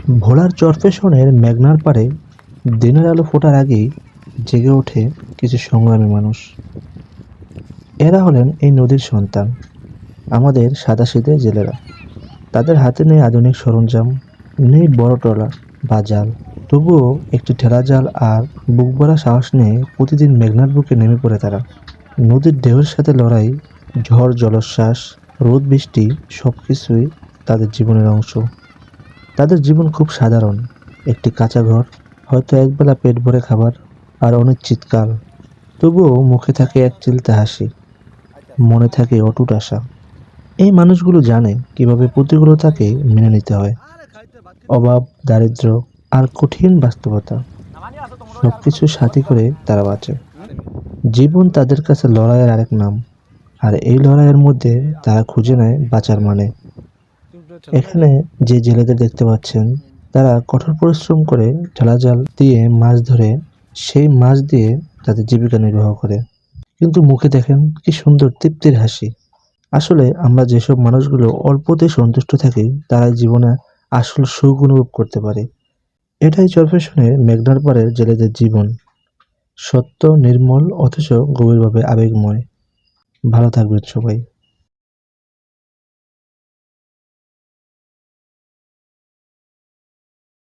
ভোলার চরফ্যাশনের মেঘনার পাড়ে দিনের আলো ফোটার আগেই জেগে ওঠে কিছু সংগ্রামী মানুষ। এরা হলেন এই নদীর সন্তান, আমাদের সাদাসিধে জেলেরা। তাদের হাতে নেই আধুনিক সরঞ্জাম, নেই বড় ট্রলার বা জাল, তবুও একটি ঠেলা জাল আর বুক ভরা সাহস নিয়ে প্রতিদিন মেঘনার বুকে নেমে পড়ে তারা। নদীর ঢেউয়ের সাথে লড়াই, ঝড় জলোচ্ছ্বাস, রোদ বৃষ্টি সবকিছুই তাদের জীবনের অংশ। তাদের জীবন খুব সাধারণ, একটি কাঁচা ঘর, হয়তো একবেলা পেট ভরে খাবার আর অনেক চিৎকার। তবুও মুখে থাকে এক চিলতে হাসি, মনে থাকে অটুট আশা। এই মানুষগুলো জানে কিভাবে প্রতিকূলতাকে মেনে নিতে হয়। অভাব, দারিদ্র্য আর কঠিন বাস্তবতা সবকিছু সাথী করে তারা বাঁচে। জীবন তাদের কাছে লড়াইয়ের আরেক নাম, আর এই লড়াইয়ের মধ্যে তারা খুঁজে নেয় বাঁচার মানে। এখানে যে জেলেদের দেখতে পাচ্ছেন, তারা কঠোর পরিশ্রম করে ঠেলা জাল দিয়ে মাছ ধরে, সেই মাছ দিয়ে তাদের জীবিকা নির্বাহ করে। কিন্তু মুখে দেখেন কি সুন্দর তৃপ্তির হাসি। আসলে আমরা যেসব মানুষগুলো অল্পতেই সন্তুষ্ট থাকি, তারাই জীবনে আসল সুখ অনুভব করতে পারে। এটাই চরফ্যাশনের মেঘনার পাড়ের জেলেদের জীবন। সত্য, নির্মল অথচ গভীরভাবে আবেগময়। ভালো থাকবেন সবাই।